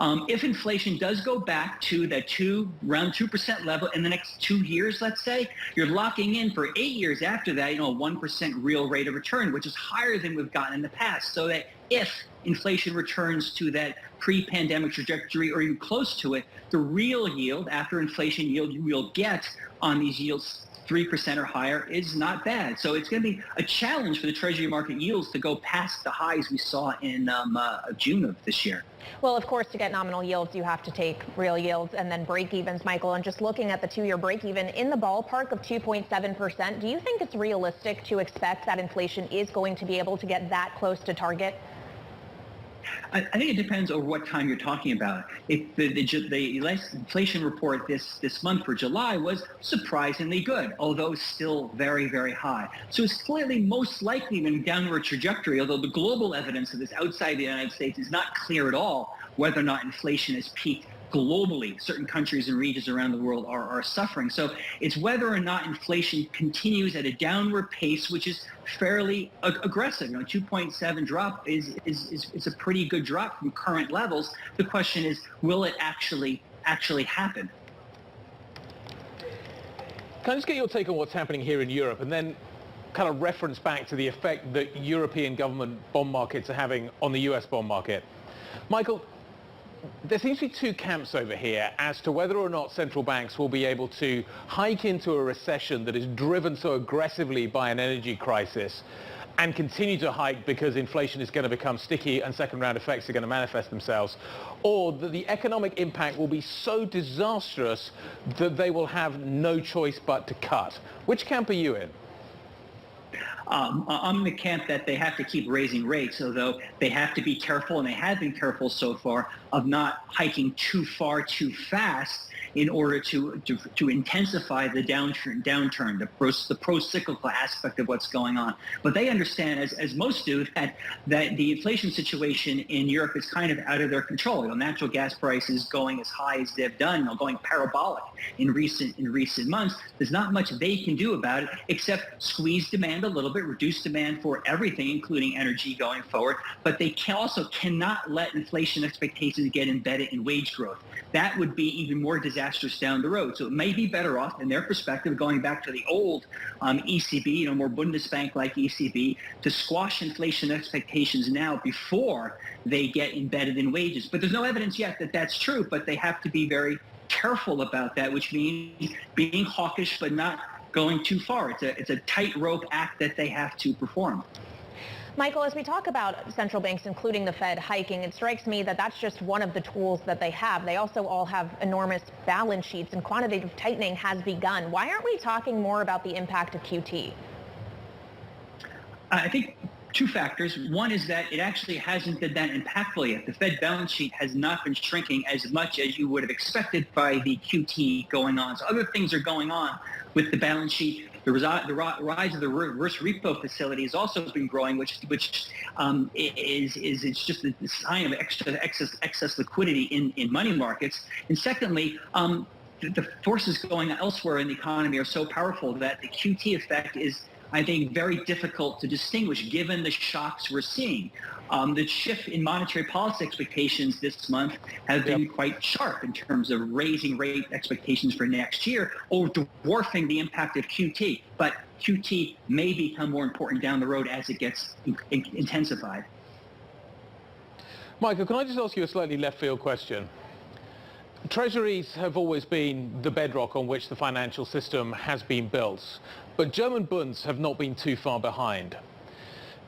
if inflation does go back to that around 2% level in the next 2 years, let's say, you're locking in for 8 years after that, a 1% real rate of return, which is higher than we've gotten in the past. So that if inflation returns to that pre-pandemic trajectory or even close to it, the real yield after inflation yield you will get on these yields 3% or higher is not bad. So it's going to be a challenge for the Treasury market yields to go past the highs we saw in June of this year. Well, of course, to get nominal yields, you have to take real yields and then break-evens, Michael. And just looking at the 2-year break-even in the ballpark of 2.7%, do you think it's realistic to expect that inflation is going to be able to get that close to target? I think it depends on what time you're talking about. If the inflation report this month for July was surprisingly good, although still very, very high. So it's clearly most likely in a downward trajectory, although the global evidence of this outside the United States is not clear at all whether or not inflation has peaked globally. Certain countries and regions around the world are suffering. So it's whether or not inflation continues at a downward pace, which is fairly aggressive. 2.7 drop is a pretty good drop from current levels. The question is, will it actually happen? Can I just get your take on what's happening here in Europe and then kind of reference back to the effect that European government bond markets are having on the US bond market? Michael, there seems to be two camps over here as to whether or not central banks will be able to hike into a recession that is driven so aggressively by an energy crisis and continue to hike because inflation is going to become sticky and second-round effects are going to manifest themselves, or that the economic impact will be so disastrous that they will have no choice but to cut. Which camp are you in? I'm in the camp that they have to keep raising rates, although they have to be careful, and they have been careful so far, of not hiking too far too fast in order to intensify the downturn, the pro-cyclical aspect of what's going on. But they understand, as most do, that the inflation situation in Europe is kind of out of their control. Natural gas prices going as high as they've done, going parabolic in recent months. There's not much they can do about it except squeeze demand a little bit, reduce demand for everything, including energy going forward. But they also cannot let inflation expectations get embedded in wage growth. That would be even more disastrous down the road. So it may be better off, in their perspective, going back to the old ECB, more Bundesbank-like ECB, to squash inflation expectations now before they get embedded in wages. But there's no evidence yet that that's true, but they have to be very careful about that, which means being hawkish but not going too far. It's a tightrope act that they have to perform. Michael, as we talk about central banks, including the Fed, hiking, it strikes me that that's just one of the tools that they have. They also all have enormous balance sheets, and quantitative tightening has begun. Why aren't we talking more about the impact of QT? I think two factors. One is that it actually hasn't been that impactful yet. The Fed balance sheet has not been shrinking as much as you would have expected by the QT going on. So other things are going on with the balance sheet. The rise of the reverse repo facility has also been growing, which is just a sign of excess liquidity in money markets. And secondly, the forces going elsewhere in the economy are so powerful that the QT effect is, I think, very difficult to distinguish given the shocks we're seeing. The shift in monetary policy expectations this month has been quite sharp in terms of raising rate expectations for next year, or dwarfing the impact of QT. But QT may become more important down the road as it gets intensified. Michael, can I just ask you a slightly left field question? Treasuries have always been the bedrock on which the financial system has been built, but German bonds have not been too far behind.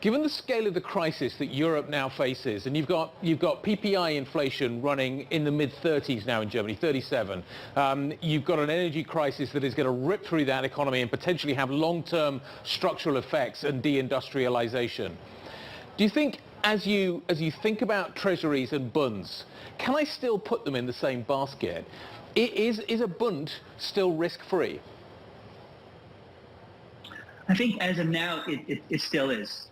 Given the scale of the crisis that Europe now faces, and you've got PPI inflation running in the mid-30s now in Germany, 37. You've got an energy crisis that is going to rip through that economy and potentially have long-term structural effects and deindustrialization. Do you think, as you think about treasuries and bunds, can I still put them in the same basket? Is a bund still risk-free? I think as of now, it still is.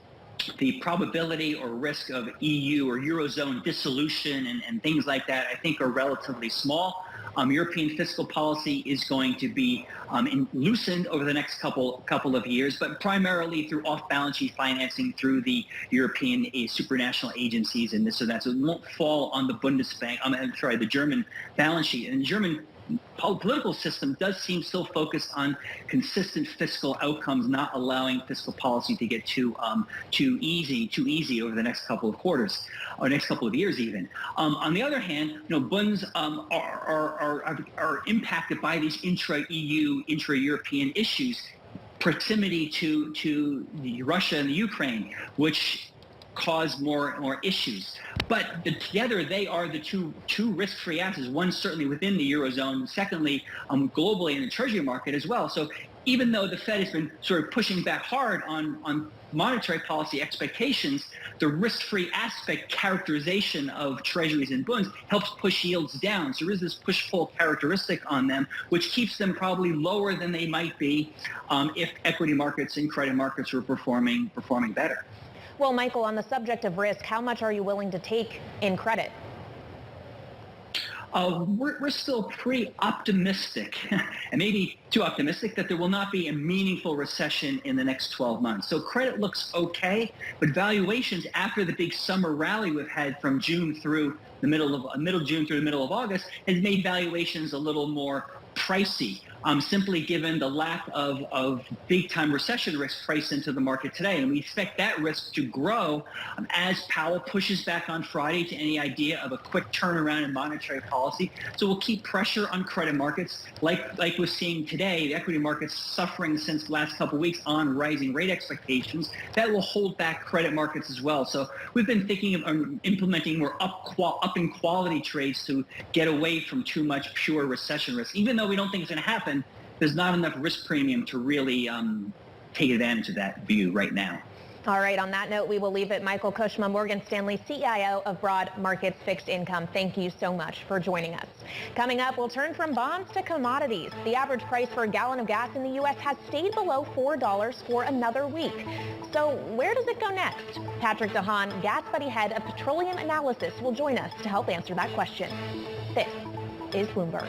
the probability or risk of EU or Eurozone dissolution and things like that, I think, are relatively small. European fiscal policy is going to be loosened over the next couple of years, but primarily through off-balance sheet financing through the European supranational agencies and this or that. So it won't fall on the Bundesbank. The German balance sheet. And the German political system does seem still focused on consistent fiscal outcomes, not allowing fiscal policy to get too easy over the next couple of quarters or next couple of years even. On the other hand, bunds are impacted by these intra-EU, intra-European issues, proximity to Russia and the Ukraine, which cause more issues. But together they are the two risk-free assets, one certainly within the Eurozone, secondly globally in the treasury market as well. So even though the Fed has been sort of pushing back hard on monetary policy expectations, the risk-free aspect characterization of treasuries and bonds helps push yields down. So there is this push-pull characteristic on them, which keeps them probably lower than they might be if equity markets and credit markets were performing better. Well, Michael, on the subject of risk, how much are you willing to take in credit? We're still pretty optimistic, and maybe too optimistic, that there will not be a meaningful recession in the next 12 months. So credit looks okay, but valuations after the big summer rally we've had from June through the middle June through the middle of August has made valuations a little more pricey. Simply given the lack of big-time recession risk priced into the market today. And we expect that risk to grow as Powell pushes back on Friday to any idea of a quick turnaround in monetary policy. So we'll keep pressure on credit markets like we're seeing today, the equity markets suffering since the last couple of weeks on rising rate expectations. That will hold back credit markets as well. So we've been thinking of implementing more up in quality trades to get away from too much pure recession risk. Even though we don't think it's going to happen, there's not enough risk premium to really take advantage of that view right now. All right, on that note, we will leave it. Michael Kushma, Morgan Stanley CIO of Broad Markets Fixed Income, thank you so much for joining us. Coming up, we'll turn from bonds to commodities. The average price for a gallon of gas in the U.S. has stayed below $4 for another week. So where does it go next? Patrick DeHaan, GasBuddy head of petroleum analysis, will join us to help answer that question. This is Bloomberg.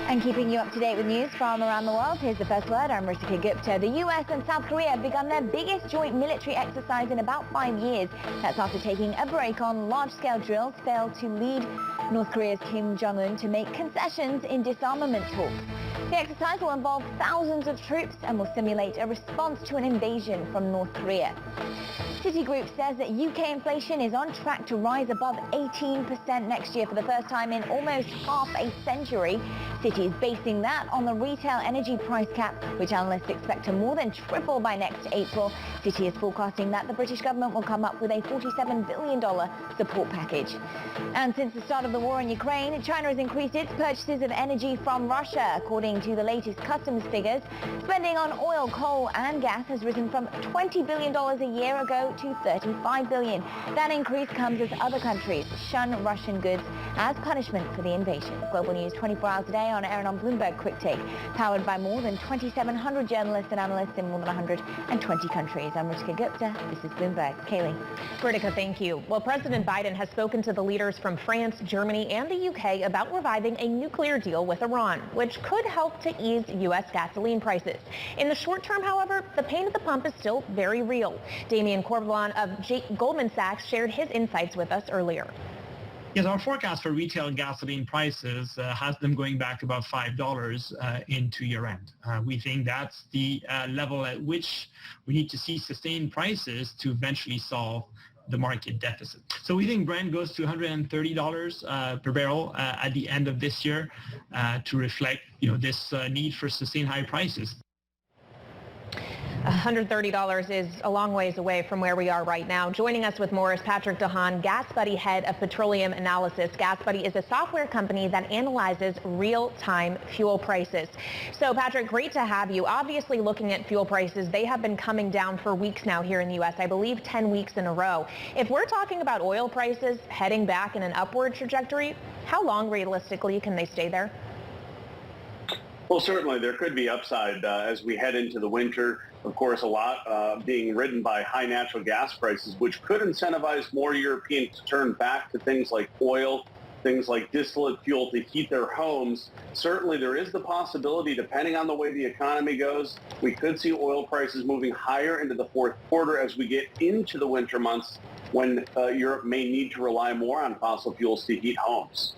And keeping you up to date with news from around the world, here's the first word. I'm Ritika Gupta. The US and South Korea have begun their biggest joint military exercise in about 5 years. That's after taking a break on large-scale drills failed to lead North Korea's Kim Jong-un to make concessions in disarmament talks. The exercise will involve thousands of troops and will simulate a response to an invasion from North Korea. Citigroup says that UK inflation is on track to rise above 18% next year for the first time in almost half a century. Citi is basing that on the retail energy price cap, which analysts expect to more than triple by next April. Citi is forecasting that the British government will come up with a $47 billion support package. And since the start of the war in Ukraine, China has increased its purchases of energy from Russia. According to the latest customs figures, spending on oil, coal and gas has risen from $20 billion a year ago to $35 billion. That increase comes as other countries shun Russian goods as punishment for the invasion. Global News 24 hours a day on air and on Bloomberg Quick Take, powered by more than 2,700 journalists and analysts in more than 120 countries. I'm Ritika Gupta. This is Bloomberg. Kaylee. Ritika, thank you. Well, President Biden has spoken to the leaders from France, Germany, and the UK about reviving a nuclear deal with Iran, which could help to ease U.S. gasoline prices. In the short term, however, the pain at the pump is still very real. Damian Corvalon of Goldman Sachs shared his insights with us earlier. Yes, our forecast for retail gasoline prices has them going back to about $5 into year-end. We think that's the level at which we need to see sustained prices to eventually solve the market deficit. So we think Brent goes to $130 per barrel at the end of this year to reflect, this need for sustained high prices. $130 is a long ways away from where we are right now. Joining us with more is Patrick DeHaan, GasBuddy head of petroleum analysis. GasBuddy is a software company that analyzes real-time fuel prices. So Patrick, great to have you. Obviously, looking at fuel prices, they have been coming down for weeks now here in the U.S., I believe 10 weeks in a row. If we're talking about oil prices heading back in an upward trajectory, how long realistically can they stay there? Well, certainly there could be upside as we head into the winter. Of course, a lot being ridden by high natural gas prices, which could incentivize more Europeans to turn back to things like oil, things like distillate fuel to heat their homes. Certainly there is the possibility, depending on the way the economy goes, we could see oil prices moving higher into the fourth quarter as we get into the winter months when Europe may need to rely more on fossil fuels to heat homes.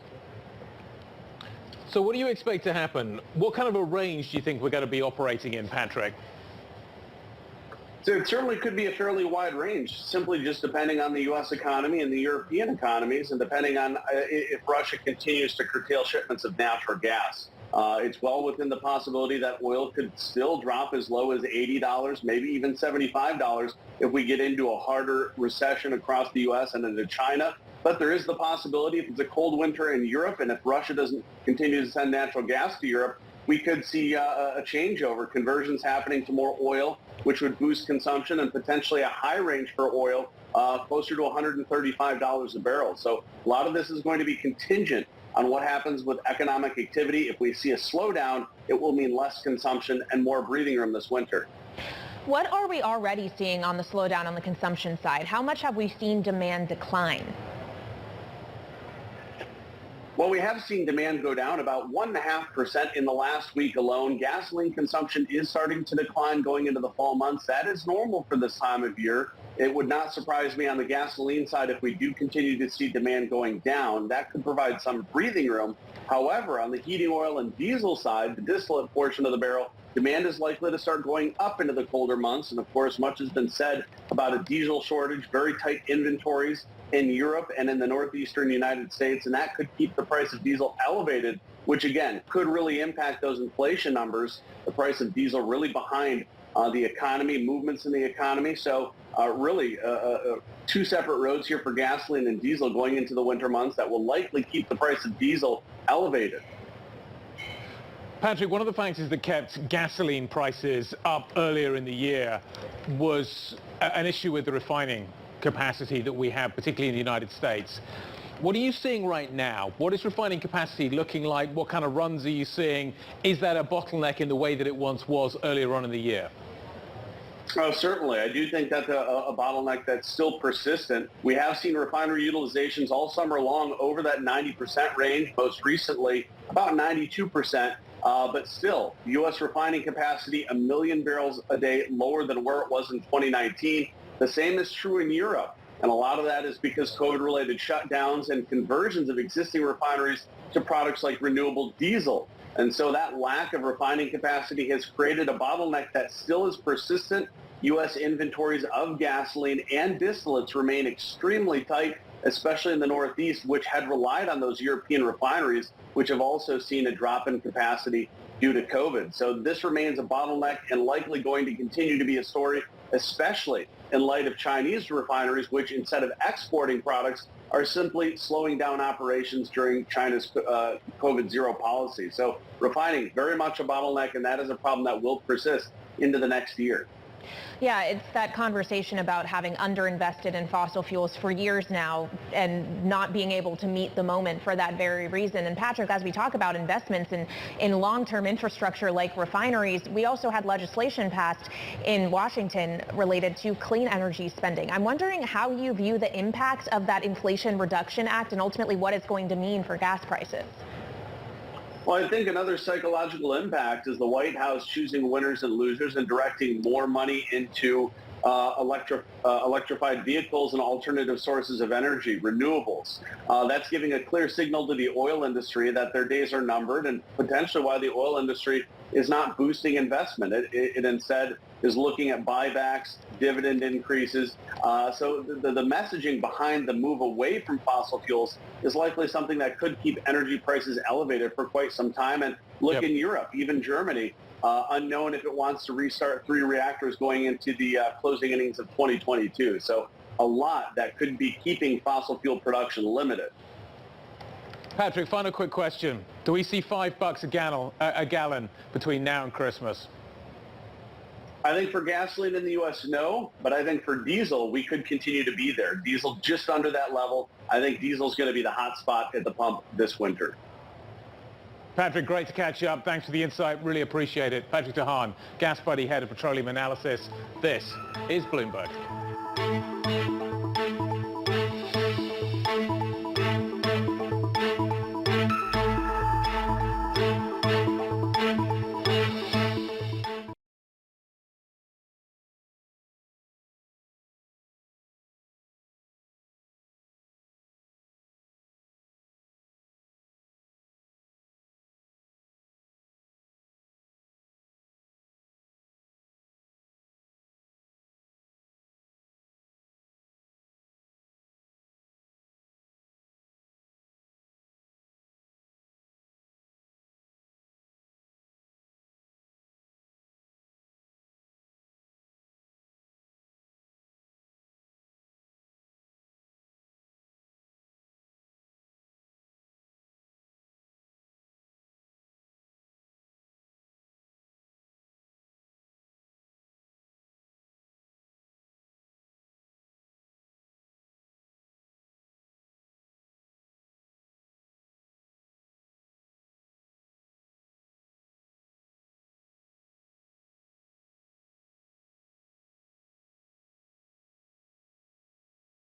So what do you expect to happen? What kind of a range do you think we're going to be operating in, Patrick? So it certainly could be a fairly wide range, simply just depending on the U.S. economy and the European economies, and depending on if Russia continues to curtail shipments of natural gas. It's well within the possibility that oil could still drop as low as $80, maybe even $75 if we get into a harder recession across the U.S. and into China. But there is the possibility, if it's a cold winter in Europe and if Russia doesn't continue to send natural gas to Europe, we could see a changeover, conversions happening to more oil, which would boost consumption and potentially a high range for oil, closer to $135 a barrel. So a lot of this is going to be contingent on what happens with economic activity. If we see a slowdown, it will mean less consumption and more breathing room this winter. What are we already seeing on the slowdown on the consumption side? How much have we seen demand decline? Well, we have seen demand go down about 1.5% in the last week alone. Gasoline consumption is starting to decline going into the fall months. That is normal for this time of year. It would not surprise me on the gasoline side if we do continue to see demand going down. That could provide some breathing room. However, on the heating oil and diesel side, the distillate portion of the barrel, demand is likely to start going up into the colder months. And of course, much has been said about a diesel shortage, very tight inventories in Europe and in the northeastern United States, and that could keep the price of diesel elevated, which again could really impact those inflation numbers. The price of diesel really behind the economy, movements in the economy. So really two separate roads here for gasoline and diesel going into the winter months that will likely keep the price of diesel elevated. Patrick, one of the factors that kept gasoline prices up earlier in the year was an issue with the refining capacity that we have, particularly in the United States. What are you seeing right now? What is refining capacity looking like? What kind of runs are you seeing? Is that a bottleneck in the way that it once was earlier on in the year? Oh, certainly. I do think that's a bottleneck that's still persistent. We have seen refinery utilizations all summer long over that 90% range, most recently about 92%. But still, U.S. refining capacity, 1 million barrels a day lower than where it was in 2019. The same is true in Europe. And a lot of that is because COVID-related shutdowns and conversions of existing refineries to products like renewable diesel. And so that lack of refining capacity has created a bottleneck that still is persistent. U.S. inventories of gasoline and distillates remain extremely tight, especially in the Northeast, which had relied on those European refineries, which have also seen a drop in capacity due to COVID. So this remains a bottleneck and likely going to continue to be a story, especially in light of Chinese refineries, which instead of exporting products are simply slowing down operations during China's COVID zero policy. So refining, very much a bottleneck, and that is a problem that will persist into the next year. Yeah, it's that conversation about having underinvested in fossil fuels for years now and not being able to meet the moment for that very reason. And Patrick, as we talk about investments in long-term infrastructure like refineries, we also had legislation passed in Washington related to clean energy spending. I'm wondering how you view the impact of that Inflation Reduction Act and ultimately what it's going to mean for gas prices. Well, I think another psychological impact is the White House choosing winners and losers and directing more money into electrified vehicles and alternative sources of energy, renewables. That's giving a clear signal to the oil industry that their days are numbered and potentially why the oil industry is not boosting investment. It instead is looking at buybacks, dividend increases. So the messaging behind the move away from fossil fuels is likely something that could keep energy prices elevated for quite some time. And look in Europe, even Germany, unknown if it wants to restart 3 reactors going into the closing innings of 2022. So a lot that could be keeping fossil fuel production limited. Patrick, final quick question. Do we see $5 a gallon between now and Christmas? I think for gasoline in the U.S., no. But I think for diesel, we could continue to be there. Diesel just under that level. I think diesel is going to be the hot spot at the pump this winter. Patrick, great to catch you up. Thanks for the insight. Really appreciate it. Patrick De Haan, Gas Buddy, Head of Petroleum Analysis. This is Bloomberg.